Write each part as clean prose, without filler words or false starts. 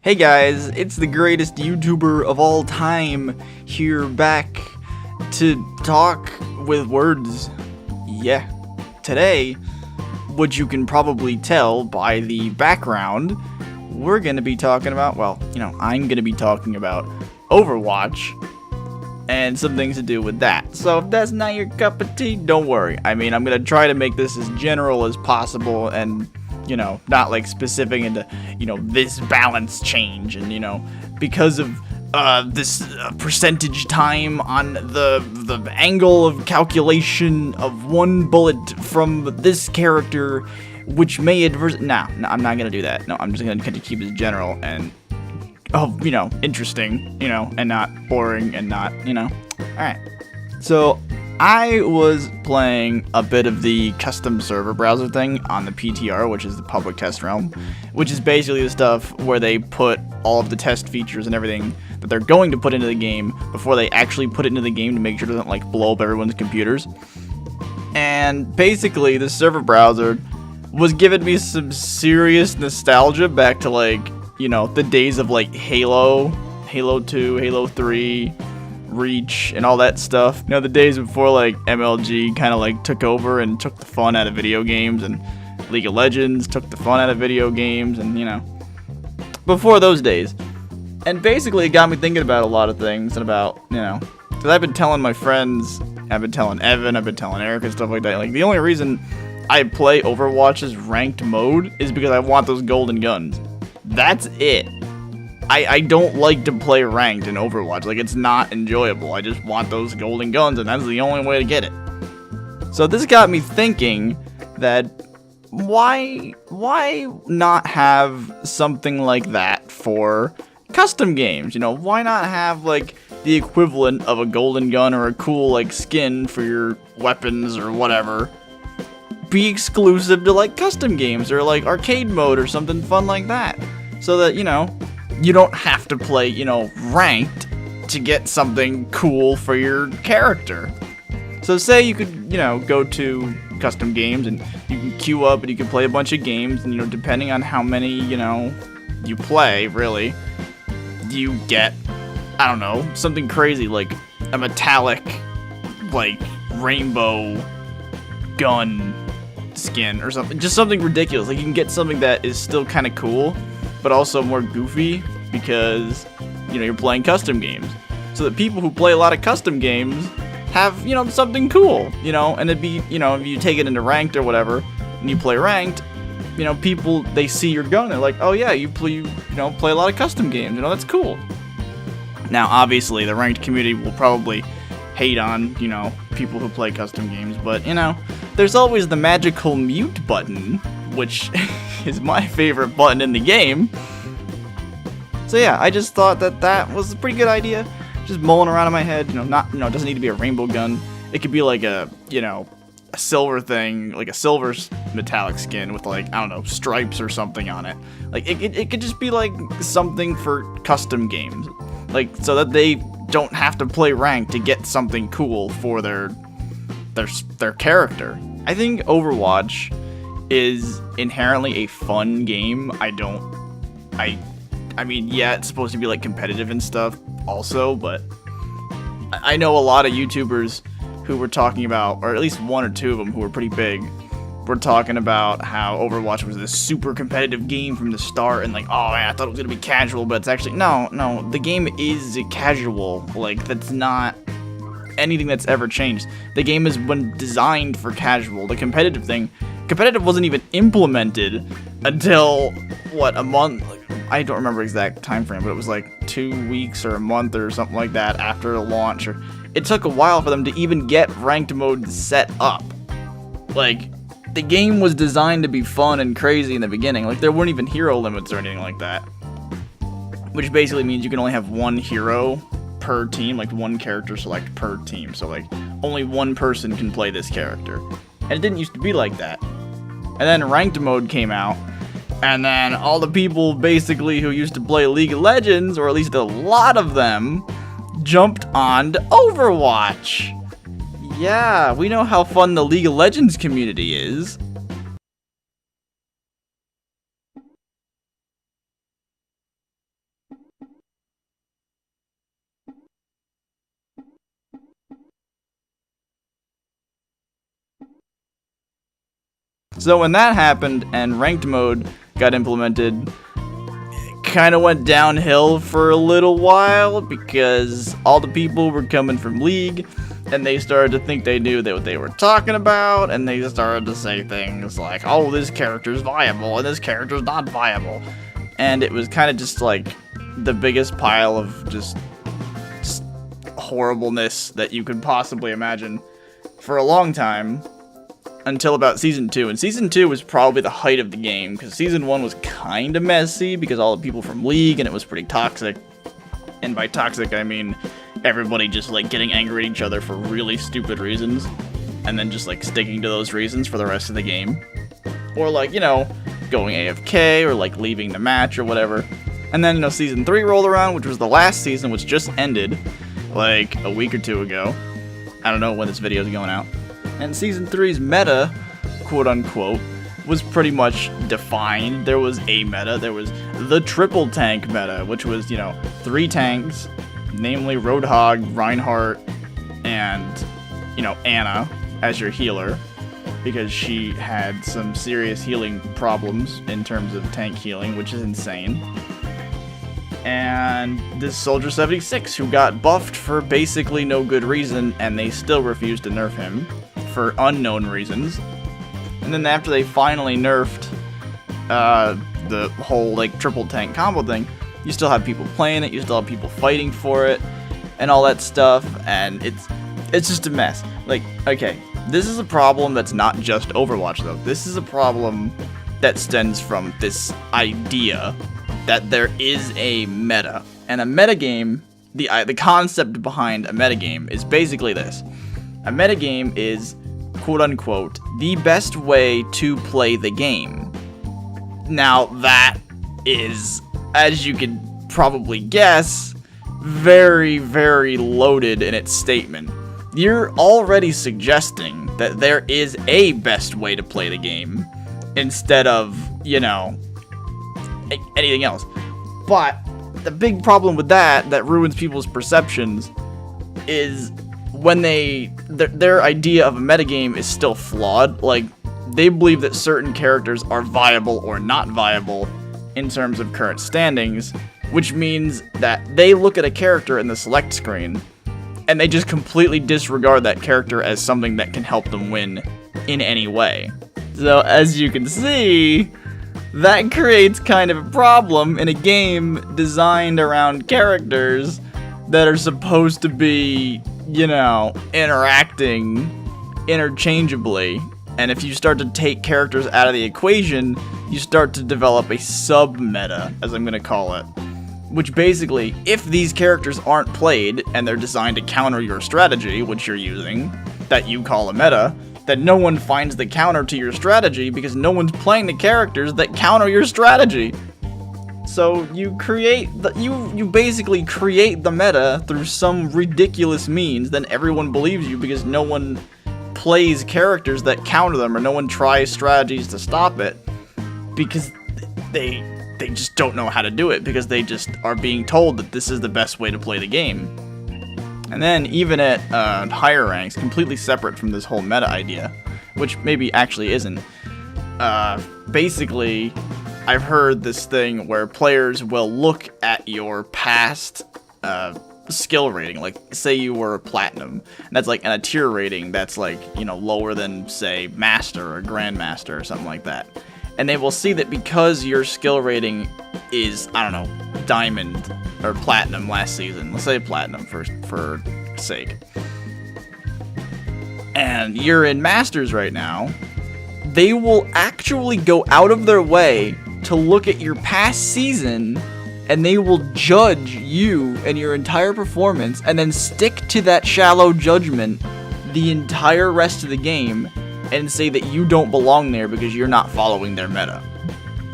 Hey guys, it's the greatest YouTuber of all time here back to talk with words. Yeah, today, what you can probably tell by the background, we're gonna be talking about, I'm gonna be talking about Overwatch and some things to do with that. So if that's not your cup of tea, don't worry. I'm gonna try to make this as general as possible and not like specific into, this balance change and, because of this percentage time on the angle of calculation of one bullet from this character, which may No, I'm not gonna do that. No, I'm just gonna kind of keep it general and, interesting, and not boring and not, Alright. So, I was playing a bit of the custom server browser thing on the PTR, which is the public test realm, which is basically the stuff where they put all of the test features and everything that they're going to put into the game before they actually put it into the game to make sure it doesn't blow up everyone's computers. And basically, the server browser was giving me some serious nostalgia back to the days of Halo, Halo 2, Halo 3, Reach, and all that stuff. The days before MLG kind of took over and took the fun out of video games, and League of Legends took the fun out of video games, and before those days. And basically it got me thinking about a lot of things and about, because I've been telling my friends, I've been telling Evan, I've been telling Eric and stuff like that, the only reason I play Overwatch's ranked mode is because I want those golden guns. That's it. I don't like to play ranked in Overwatch. It's not enjoyable. I just want those golden guns, and that's the only way to get it. So this got me thinking that why not have something like that for custom games? Why not have the equivalent of a golden gun or a cool skin for your weapons or whatever be exclusive to custom games or arcade mode or something fun like that, so that you don't have to play, ranked to get something cool for your character. So say you could, go to custom games and you can queue up and you can play a bunch of games and, depending on how many, you play, really, you get, I don't know, something crazy like a metallic, rainbow gun skin or something. Just something ridiculous. You can get something that is still kind of cool, but also more goofy because, you're playing custom games. So that people who play a lot of custom games have, something cool, and it'd be, if you take it into ranked or whatever, and you play ranked, people, they see your gun, they're like, oh yeah, you play a lot of custom games, that's cool. Now, obviously, the ranked community will probably hate on, people who play custom games, but, there's always the magical mute button, which is my favorite button in the game. So yeah, I just thought that was a pretty good idea. Just mulling around in my head, it doesn't need to be a rainbow gun. It could be a silver thing, a silver metallic skin with I don't know, stripes or something on it. It could just be something for custom games. So that they don't have to play ranked to get something cool for their character. I think Overwatch is inherently a fun game. I mean, yeah, it's supposed to be competitive and stuff also, but I know a lot of YouTubers who were talking about, or at least one or two of them who were pretty big, were talking about how Overwatch was this super competitive game from the start, and oh man, I thought it was gonna be casual, but it's actually, no, the game is casual. That's not anything that's ever changed. The game is designed for casual. The competitive wasn't even implemented until, a month, I don't remember exact time frame, but it was 2 weeks or a month or something like that after the launch. Or it took a while for them to even get ranked mode set up. The game was designed to be fun and crazy in the beginning. There weren't even hero limits or anything like that. Which basically means you can only have one hero per team, one character select per team. So only one person can play this character. And it didn't used to be like that. And then ranked mode came out, and then all the people basically who used to play League of Legends, or at least a lot of them, jumped on to Overwatch. Yeah, we know how fun the League of Legends community is. So when that happened and ranked mode got implemented, it kind of went downhill for a little while because all the people were coming from League and they started to think they knew what they were talking about, and they started to say things like, oh, this character's viable and this character's not viable. And it was kind of just like the biggest pile of just horribleness that you could possibly imagine for a long time until about Season 2. And Season 2 was probably the height of the game because Season 1 was kind of messy because all the people from League and it was pretty toxic. And by toxic, I mean everybody just like getting angry at each other for really stupid reasons and then just like sticking to those reasons for the rest of the game. Or like, you know, going AFK or like leaving the match or whatever. And then, you know, Season 3 rolled around, which was the last season, which just ended like a week or two ago. I don't know when this video is going out. And Season 3's meta, quote unquote, was pretty much defined. There was a meta. There was the triple tank meta, which was, you know, 3 tanks, namely Roadhog, Reinhardt, and, you know, Anna as your healer, because she had some serious healing problems in terms of tank healing, which is insane. And this Soldier 76, who got buffed for basically no good reason, and they still refused to nerf him for unknown reasons. And then after they finally nerfed the whole like triple tank combo thing, you still have people playing it, you still have people fighting for it, and all that stuff, and it's just a mess. Like, okay, this is a problem that's not just Overwatch though. This is a problem that stems from this idea that there is a meta. And a metagame, the concept behind a metagame is basically this. A metagame is, quote unquote, the best way to play the game. Now that is, as you can probably guess, very, very loaded in its statement. You're already suggesting that there is a best way to play the game instead of, you know, anything else. But the big problem with that ruins people's perceptions is when their idea of a metagame is still flawed. Like, they believe that certain characters are viable or not viable in terms of current standings, which means that they look at a character in the select screen and they just completely disregard that character as something that can help them win in any way. So as you can see, that creates kind of a problem in a game designed around characters that are supposed to be, you know, interacting interchangeably. And if you start to take characters out of the equation, you start to develop a sub-meta, as I'm going to call it. Which basically, if these characters aren't played and they're designed to counter your strategy, which you're using, that you call a meta, then no one finds the counter to your strategy because no one's playing the characters that counter your strategy. So you basically create the meta through some ridiculous means, then everyone believes you because no one plays characters that counter them or no one tries strategies to stop it because they just don't know how to do it because they just are being told that this is the best way to play the game. And then even at higher ranks, completely separate from this whole meta idea, which maybe actually isn't, basically I've heard this thing where players will look at your past skill rating, like say you were platinum, and that's like, and a tier rating that's like, you know, lower than say master or grandmaster or something like that. And they will see that because your skill rating is, I don't know, diamond or platinum last season, let's say platinum for sake, and you're in masters right now, they will actually go out of their way to look at your past season and they will judge you and your entire performance and then stick to that shallow judgment the entire rest of the game and say that you don't belong there because you're not following their meta.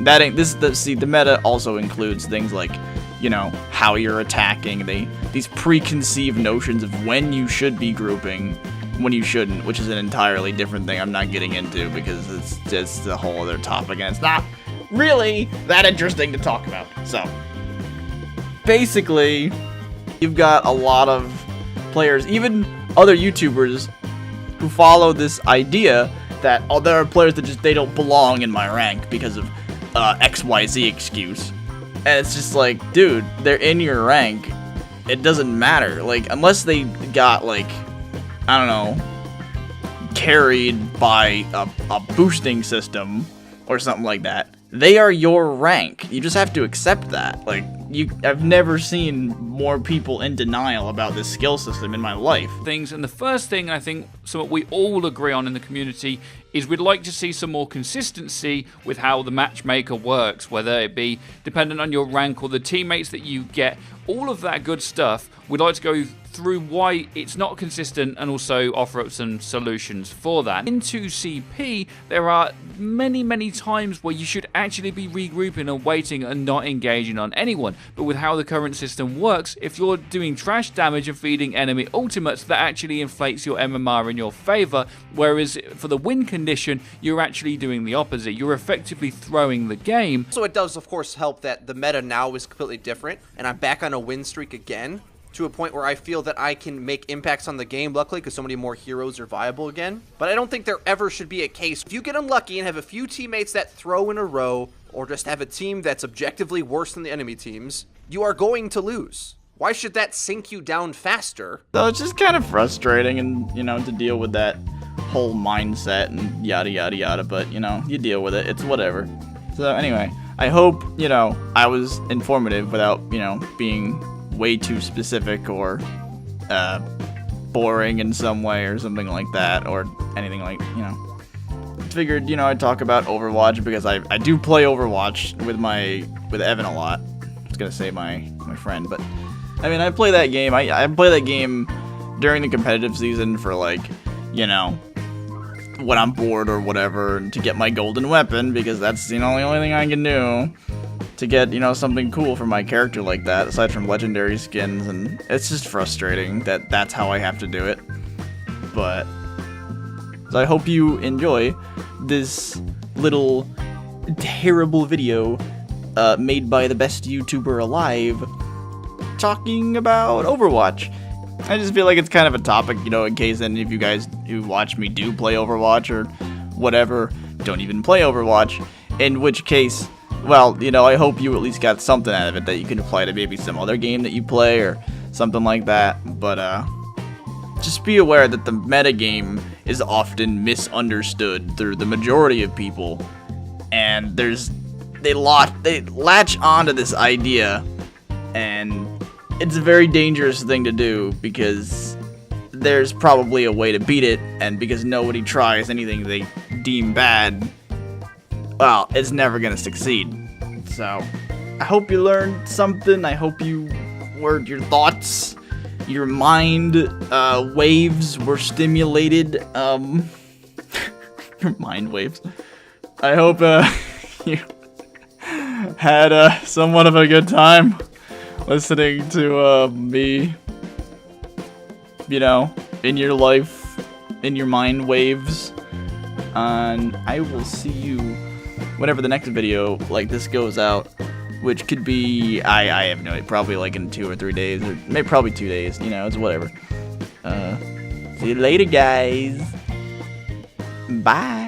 That ain't the meta also includes things like, you know, how you're attacking, these preconceived notions of when you should be grouping, when you shouldn't, which is an entirely different thing I'm not getting into because it's just a whole other topic and it's not really that interesting to talk about. So basically, you've got a lot of players, even other YouTubers, who follow this idea that there are players that just, they don't belong in my rank because of XYZ excuse. And it's just like, dude, they're in your rank. It doesn't matter. Like, unless they got, like, I don't know, carried by a boosting system or something like that, they are your rank. You just have to accept that. Like, I've never seen more people in denial about this skill system in my life. And the first thing I think something we all agree on in the community is we'd like to see some more consistency with how the matchmaker works, whether it be dependent on your rank or the teammates that you get, all of that good stuff. We'd like to go through why it's not consistent and also offer up some solutions for that. In 2CP, there are many times where you should actually be regrouping and waiting and not engaging on anyone. But with how the current system works, if you're doing trash damage and feeding enemy ultimates, that actually inflates your MMR in your favor, whereas for the win condition, you're actually doing the opposite. You're effectively throwing the game. So it does, of course, help that the meta now is completely different, and I'm back on a win streak again, to a point where I feel that I can make impacts on the game, luckily, because so many more heroes are viable again. But I don't think there ever should be a case. If you get unlucky and have a few teammates that throw in a row, or just have a team that's objectively worse than the enemy teams, you are going to lose. Why should that sink you down faster? So it's just kind of frustrating, and, you know, to deal with that whole mindset and yada yada yada, but, you know, you deal with it. It's whatever. So anyway, I hope, you know, I was informative without, you know, being way too specific or boring in some way or something like that, or anything like, you know. Figured, you know, I'd talk about Overwatch because I do play Overwatch with Evan a lot. I was gonna say my friend, but I mean, I play that game. I play that game during the competitive season for, like, you know, when I'm bored or whatever, and to get my golden weapon, because that's, you know, the only thing I can do to get, you know, something cool for my character like that, aside from legendary skins. And it's just frustrating that that's how I have to do it. But so I hope you enjoy this little terrible video made by the best YouTuber alive talking about Overwatch. I just feel like it's kind of a topic, you know, in case any of you guys who watch me do play Overwatch or whatever don't even play Overwatch, in which case, well, you know, I hope you at least got something out of it that you can apply to maybe some other game that you play or something like that. But just be aware that the metagame is often misunderstood through the majority of people, and they latch onto this idea, and it's a very dangerous thing to do because there's probably a way to beat it, and because nobody tries anything they deem bad, well, it's never gonna succeed. So I hope you learned something. I hope your thoughts, your mind waves were stimulated. Your mind waves. I hope you had somewhat of a good time listening to me, you know, in your life, in your mind waves. And I will see you whenever the next video like this goes out, which could be, I have no idea, probably like in 2 or 3 days, or maybe probably 2 days, you know, it's whatever. See you later, guys. Bye.